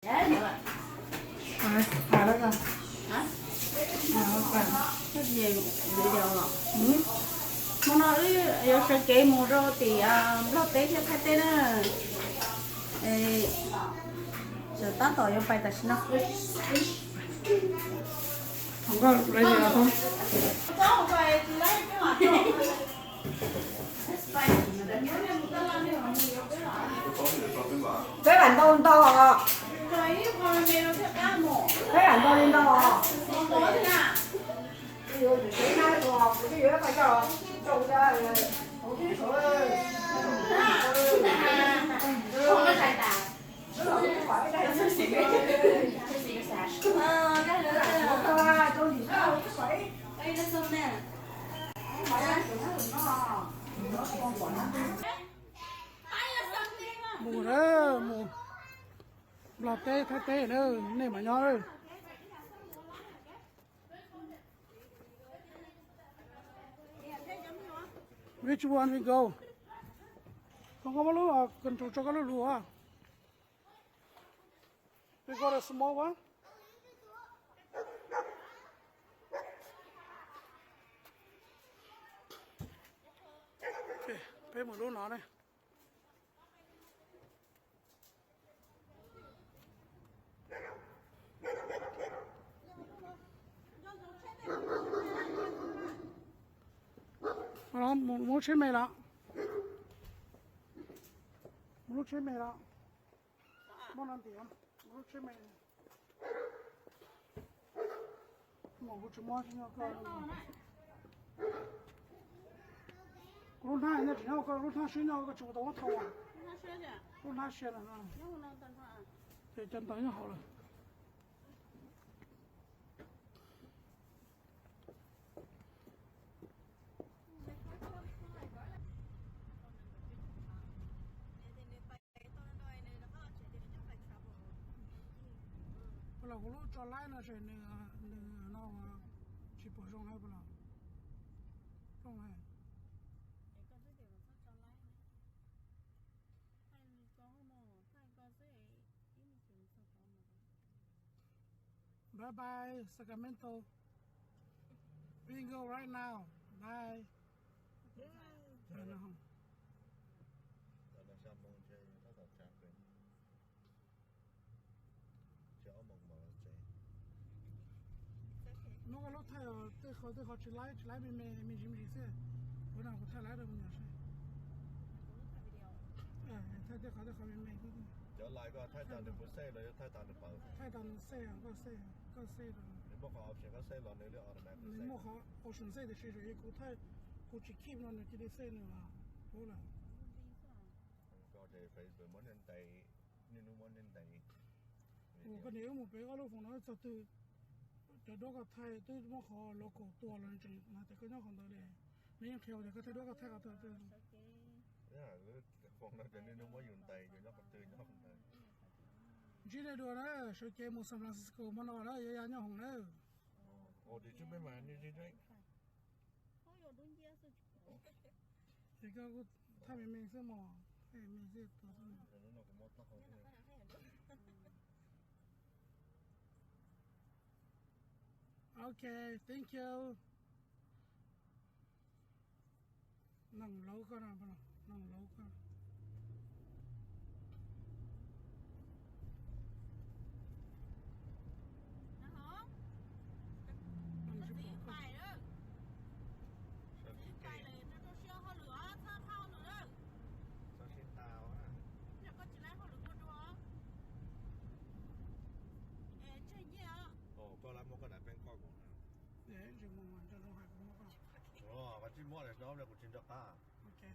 Phải đó cơ. Hả? Phải. Cái gì để điều rồi? Mà nó yêu sẽ kể một rồi thì lo tế cho thay tế đó. Giờ tắt tỏi yêu phải ta xin nó. Không có lấy gì đâu không? Có một vài thì lấy cái hộp cái bản to to à? cái con mẹ nó sẽ cá mổ. Cái bản to lên to à? Con có thế nào? Ví dụ cái này to, cái gì đó phải cho trồng ra rồi. Không biết số ơi. Không có xài tạp. Không phải đây. Cái gì cái sạch. Cái nữa là Tôi chỉ sao cái phải. đây nó xong nè. Phải ăn của nó. Nó con quả nó. Mù đó, mù. Lọt tê, thay tê nữa, này mà nhỏ rồi. Which one we go? Không có bao lâu à, cần cho cái lúa à? We got a small one. Okay, bé một lúa nó này. Đó, một chiếc mày đó. Một chiếc mày đó. Món ăn tiền. Một chiếc mày. Một chiếc món xin nhau cơ. Lúc nãy nó chỉ nhau cơ, lúc nãy xin nhau cơ chủ động thầu à. Lúc nãy xin là nó. Thì chân tới nó hậu rồi. Là hồ lô cho lại nó sẽ nó chỉ bỏ trong hay không? Trong hay. Bye bye Sacramento. We can go right now. Bye. Nó có lúc thay ở tới họ chỉ lái mình chỉ xe. Bữa nào có thay lái được mình nhớ xe. Thay tới họ mình cái gì. Trở lại có thay tàn được một xe rồi thay tàn được bao. Thay tàn xe có xe rồi. Nếu mà họ option có xe rồi nếu họ là nếu mà họ option xe thì xe rồi cũng thay cũng chỉ keep nó chỉ để xe nữa là tốt là. Có thể phải với món ăn tây nhưng món ăn tây. Cái nếu một bé có lúc nó từ từ để đó có thay tôi mà họ local tua lên chỉ màแต่ก็ยังของตัวเลยnếu theo thì có thay đó có thay cả từ từ. Phòng nóจะnên nóอยู่ในอยู่นอกประตูนอกใน chỉ để đùa đó số chế một San Francisco mà nó đó vậy nhau hồng đó. Thì chứ mấy mà như thế đấy. Thì có thay mình sẽ mò thay mình sẽ tổ Nó cũng mất tóc rồi. Okay, thank you. Nằm lâu cơ nào bạn, nằm lâu cơ. Có lắm một cái đại bên coi của nó. Để chỉ một màn cho nó hay cũng không. Cái chim mót này nó là của chim độc ta. Okay.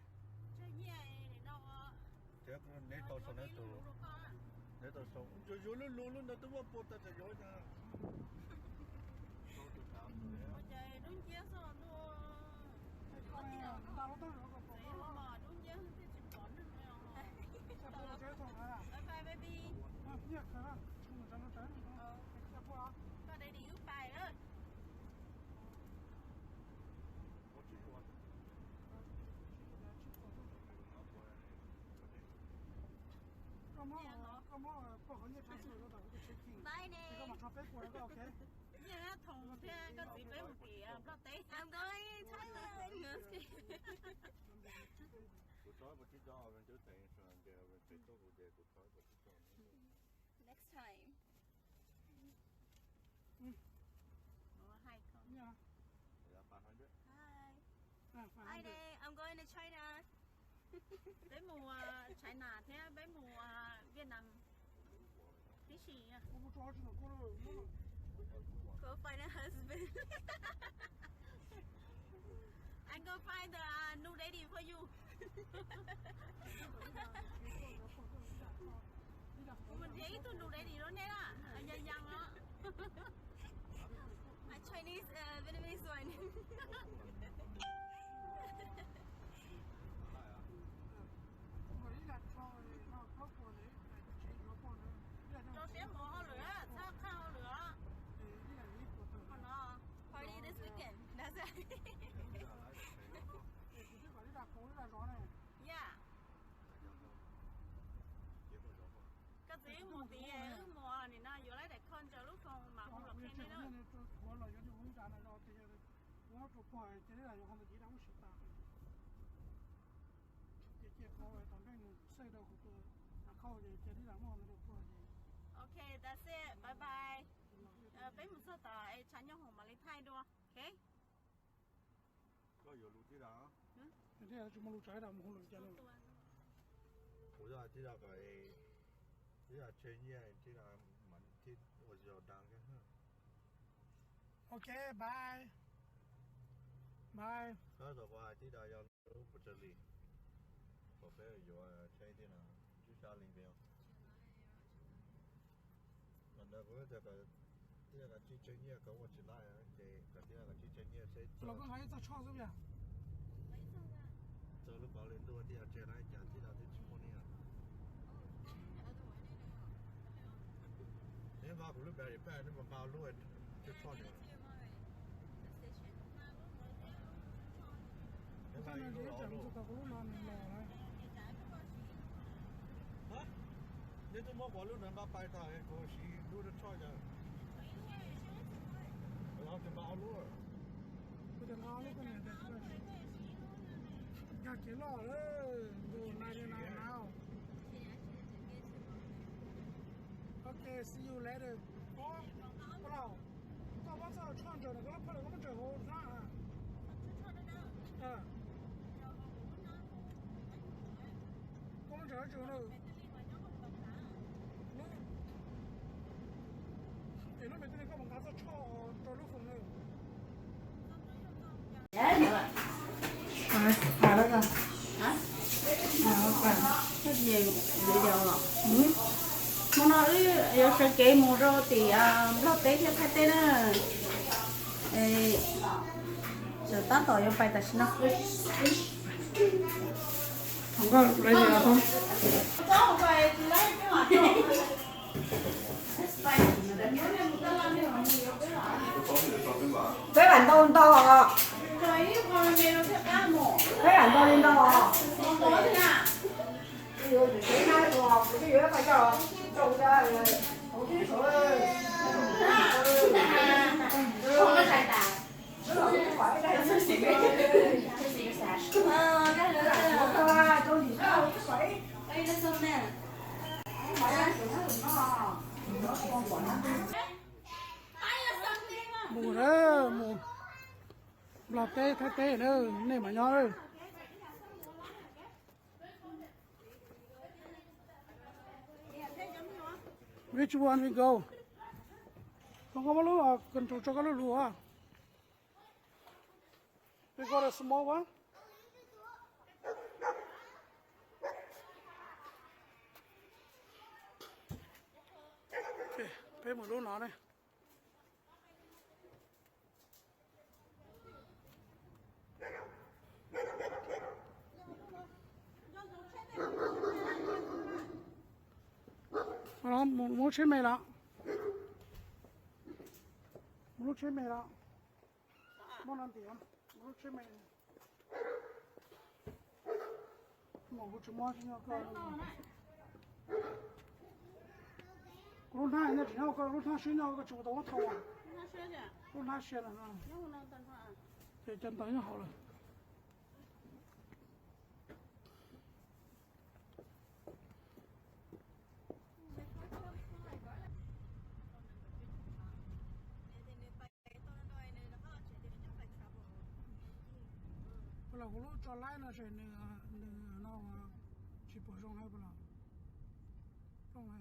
Thế nếu tao sống nếu tao sống, rồi luôn nó tôi muốn bột ta sẽ rồi nha. Bye baby. Có để đi giúp bài đó. Come on, có họ nhớ transfer đó. 我个 OK。nhà thùng thế có gì với một tỷ lo tế I'm going Thailand Của trói một tí đó rồi chứ tiền rồi giờ rồi tiền tốt của giờ của trói một tí đó. next time hai con Yeah. Yeah, 500. hi hi đây I'm going to China tới mùa China thế tới mùa Việt Nam cái gì à 我不抓紧了，过了。 go find a husband I go find the new lady for you mình thấy tôi new lady đó nè dân dân đó my Chinese Vietnamese one 我一来炒那炒锅的，这个锅的，一来 cho xé mồ hôi lửa sao khao lửa 一来一锅的， nó party this weekend that's it 这个一来锅一来烧呢， yeah cái gì một tí mùa này nó vừa lấy để con cho lúc không mà không 我 lọc 这 thêm 这 nữa 个呢，我老家的温家呢，然后这些我做锅，这里来有好多地方我吃的，这烤的当成晒到好多，那烤的这里来我们都锅的。 okay that's it bye bye bé một số tờ ấy chán nhau hồng mà lấy thai đua okay Có nhiều lúc tí đó.这样就没路摘了，没路摘了。我就知道个，知道专业，知道门ที่我就当个。 OK，拜拜。他的话，知道要路不这里，我非要有啊，这一点啊，就下里边。那个这个。 这个去专业跟我知道呀，这个去专业谁？老公还有在炒是不是？走路搞人多，这样这来讲，这样就去过年。你把葫芦摆一摆，你把搞路就炒掉了。你把一路老路。啊？你怎么把路能把摆到一个是路的炒掉？ เราจะมาเอาลูก กูจะเอาลูกกันเนี่ยแต่อยากกินหล่อเลยดูนายนายนาวโอเค see you later อ๋อ不老到我这创着呢，我跑来我们这后啥啊？我们这儿就了。这那边这里我们家是炒炒肉粉的。 phải đó rồi hả cái gì để đâu rồi mà nó giờ sẽ kể một rồi thì nó té cho thay té nữa giờ tắt rồi phải đặt nó không có lấy gì không có phải lấy cái mặt Cái bản to to à? Cái bản to lên to à? Cái này to, cái dưới phải cho trồng ra rồi, không biết số không có sai tà. Không phải đây là gì cái cái nữa là tôi chỉ có phải đây là xong nè. Không phải là nó con quả nó. mù đó mù lọt tê thay tê nữa này mà nhỏ ơi which one we go không có bao lâu à cần cho cái lúa à we got a small one okay thấy một lúa nó này nó một trên mày đó một trên mày đó một năm tiền một trên mày một chút mua cho nhau coi 路他那平常个路他睡觉个主动头啊，那学去，路他学了啊，要不能等他。对，真等就好了。不了，我路找来那是那个去播送还不了，送来。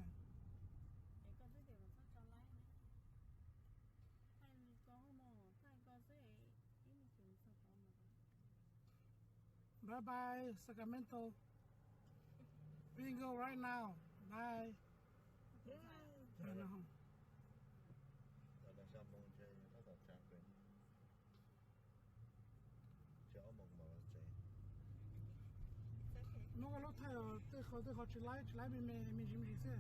Bye bye, Sacramento. We can go right now. Bye. Bye now. Là sao mong chơi nó thật chặt rồi. Chở mong mà chơi. Nó có lúc thay ở tới họ chỉ lái mình chỉ xe.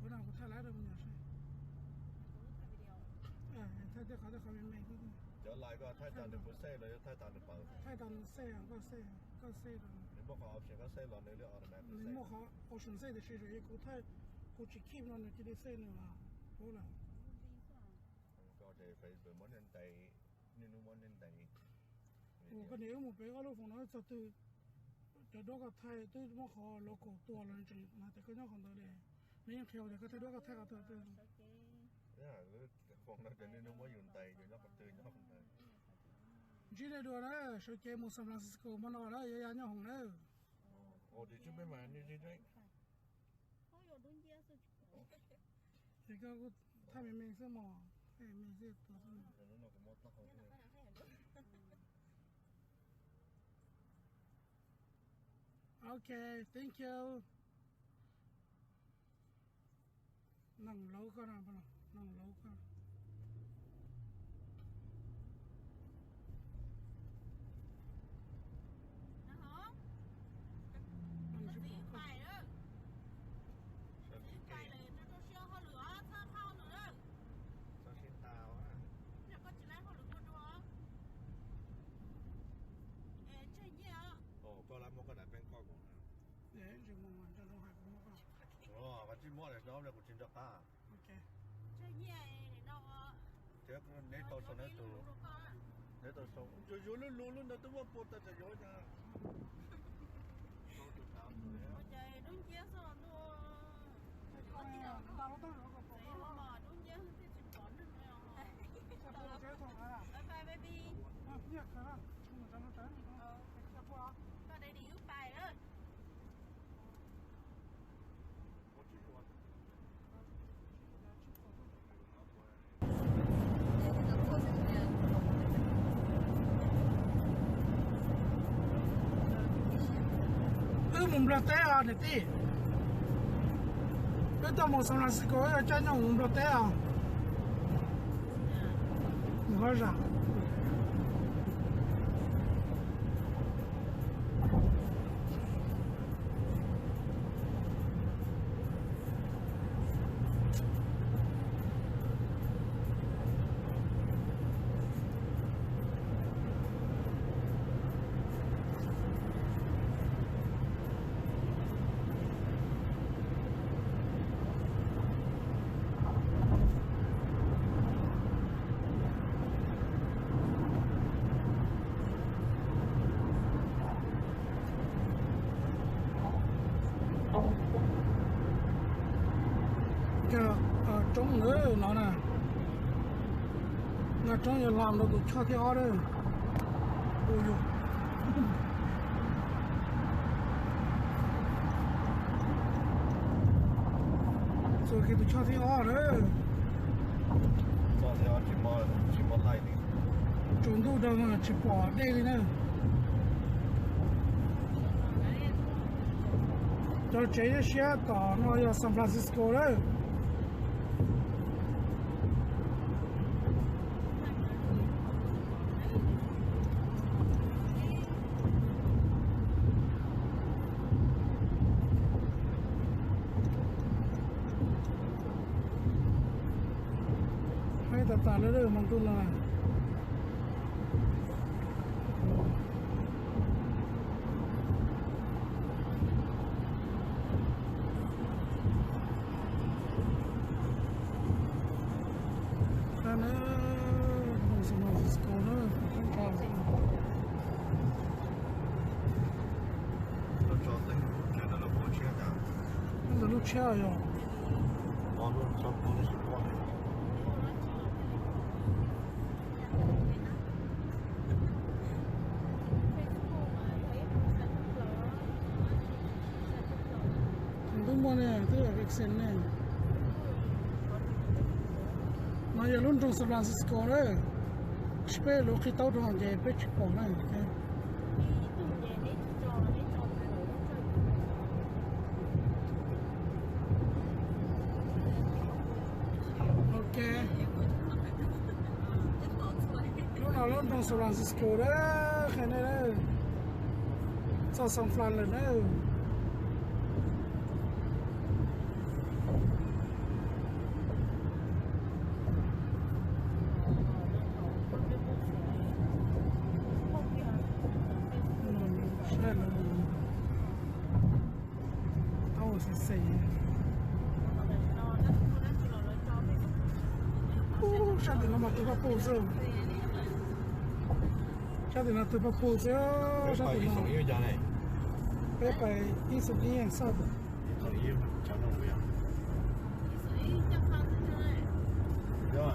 Bữa nào có thay lái được không nhỉ? Thay tới họ mình Chở lại có thay tàn được một xe rồi thay tàn được bao. thay tàn xe có xe rồi. Nếu mà họ option có xe lon nữa là automatic. Nếu mà họ option xe thì sẽ rồi cũng thay cũng chỉ keep nó là cái xe nữa mà. Bố là. Có thể phải với món nhân tay nên nó món nhân tay. Cái nếu một bé có lúc phòng nó thật từ cái đó có thay tôi mà họ local tua lên trên mà cái nó không tới đây. Nếu theo thì cái thay đó có thay cái từ. Phòng nó nên nó mới dùng tay rồi nó còn từ nó không tay. Chỉ để đùa đó, số kia một San Francisco mà nó đó, giờ nhau hồng đó. Ồ thì chứ mấy mà như thế đấy. Thì cái thay mình sẽ mò, thay mình sẽ tổ chức. Nó cũng mất tóc không thôi. Okay, thank you. Nang lâu cái nào vậy? Nang lâu cái. Sao xin tao á. Ồ, có lắm có đại Bangkok rồi. Để rồi mà cho nó học nó có. Ồ, và chỉ mua được đó là của chính thức à. Okay. Thế nếu tao sống ở tù, nếu tao sống, rồi rồi luôn luôn nó tôi mua bột ta rồi nha. Tao tụi tao rồi á. Tao nó tao nó có bột. Bye bye baby. Nhớ cái đó, chúng ta nó tới. Cái qua. Có đây đi giúp bài đó. Có chỉ có. Mình bật té à để tí. Bây giờ một San Francisco cho nhau mình bật té à. Nói ra. Trong nữa nó nè, nó trong giờ làm nó cũng cho theo đấy, ôi dồi, rồi khi tôi cho theo đấy, Cho theo chỉ mua lại đi. chúng tôi đang chỉ bỏ đây này, cho chế xe tỏ nó ở San Francisco đấy. Tata le mang tu la nữa San Francisco nữa không có nó cho tính cái là nó bố chia cả nó lúc chia rồi nó luôn cho bố nó sự quan đúng không nè tức là cái sen này mà giờ luôn trong San Francisco đấy spare lúc khi tàu trong cái bếp của này ok lúc nào luôn trong San Francisco đấy cái này đấy sao San Fran lên đấy Chắc là nó mà tôi bắt bố rồi chắc là tôi bắt bố rồi chắc là nó yêu cho này bé phải đi xử lý hàng sao nó yêu cho nó vui à rồi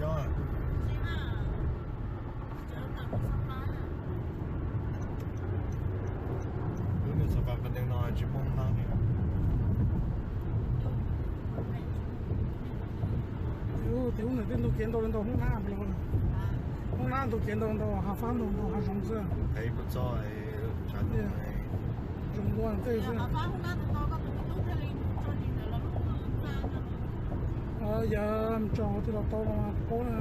rồi mình đang nói chỉ mong thang tiểu này tên tôi kiến tôi lên đâu không nam luôn không nam tôi kiến tôi đâu hà phan đâu hà rong chưa thấy một số chán này rong luôn thế chứ giờ trò thì là to mà có là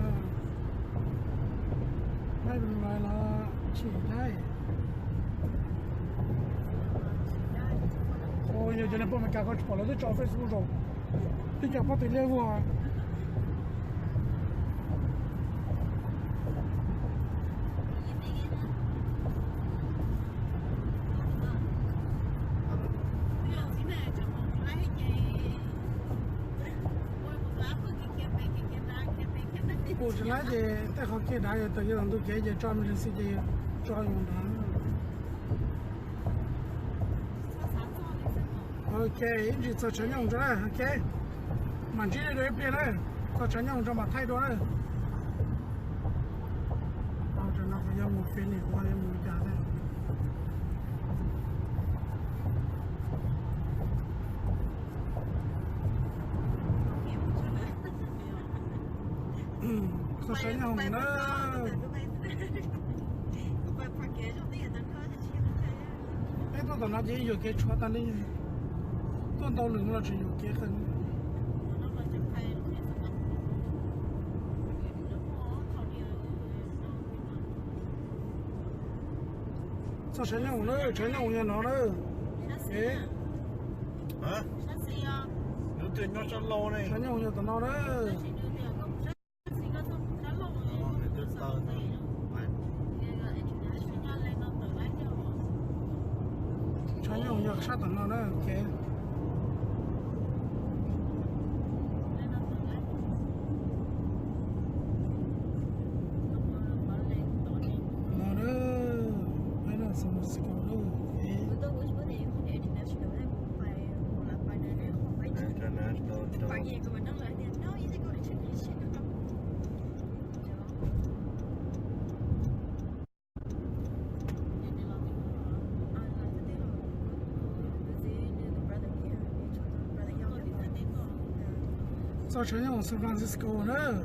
mấy bên này là chỉ đây ôi giờ này bọn mình cả có bỏ nó cho Facebook rồi thì cả bắt tiền lên vào我是那些在好给大家都有人都给些专门的时间专用的。OK， 你做成用着了 ，OK， 满几的变了，做成用着嘛太多了。啊，这那个要么分的，我要么加的。做成用了。哎，到那里有给车单的，到人了只有给很。做成用了，成用也拿了。哎。啊？有点要上路呢。成用也拿了。成用要啥等到呢？给。做成用 San Francisco 的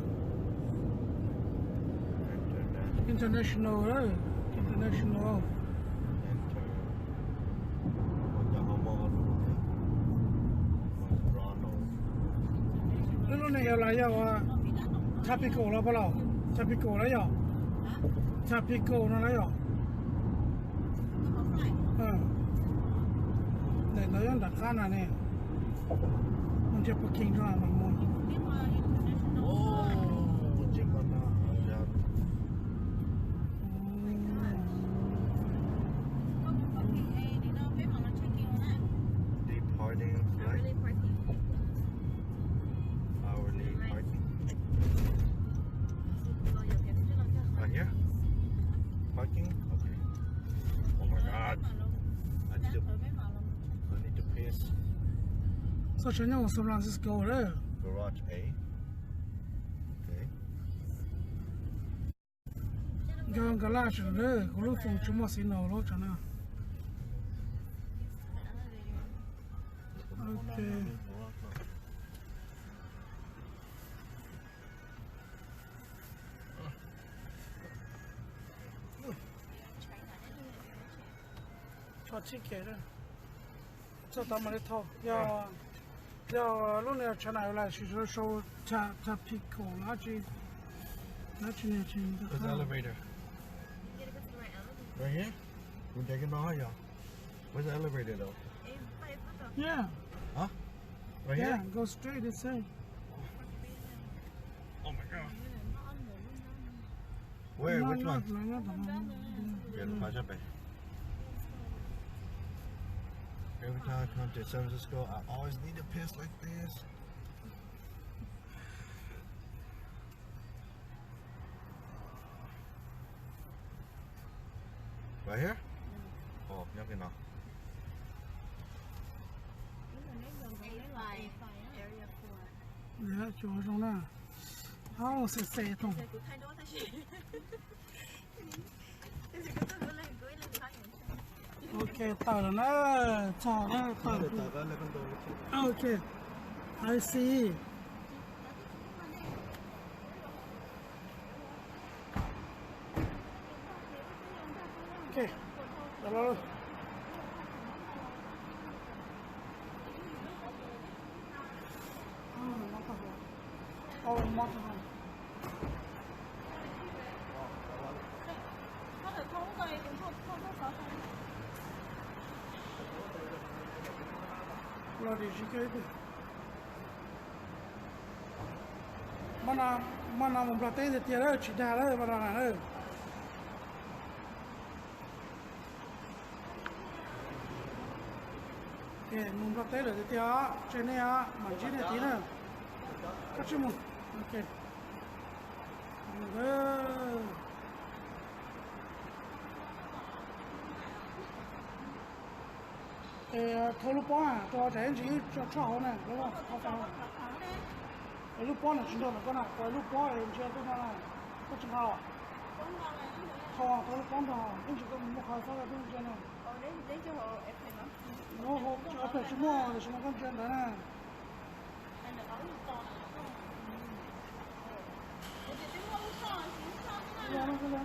，international 的 ，international。那要来要啊，Tropical 了不咯 ？Tropical 了要 ，Tropical 那了要。那要打卡那呢？我这不听着嘛么？所以讲我San Francisco了。 Garage A. Okay. 讲个拉是了，我路风怎么洗脑了，真的。OK。 cho chiếc kia đó cho tao mà đi thâu giờ lúc này chỗ này là chỉ số số cha pico nó chỉ này chỉ Where's the elevator? Right here? We're taking behind y'all. Where's the elevator though? yeah Huh? Right yeah here? go straight it's same Oh my god. Where? Which one? Yeah, the Paja Bay. Every time I come to San Francisco, I always need a piss like this. Right here? Oh, nhắc cái nào? yeah chỗ trong đó how sẽ xe trong ok tao là nó chào nó tao ok I see ok rồi oh motorhome rồi thì chỉ cái mana một plate de tierra chỉ đá đấy mà là đấy ok một plate de tierra trên này á mà chỉ để tí nữa cắt chim một ok rồi thâu lúc bó à cho trẻ chỉ cho hậu này đúng không không sao lúc bó là chúng tôi là con nào còn lúc bó thì chưa tôi nói này có chừng hậu thâu lúc bó thâu nhưng chỉ có một khởi phát là tôi chưa này nó hộp cho phải chúng mua con chuyện đó này dạ nó cứ lên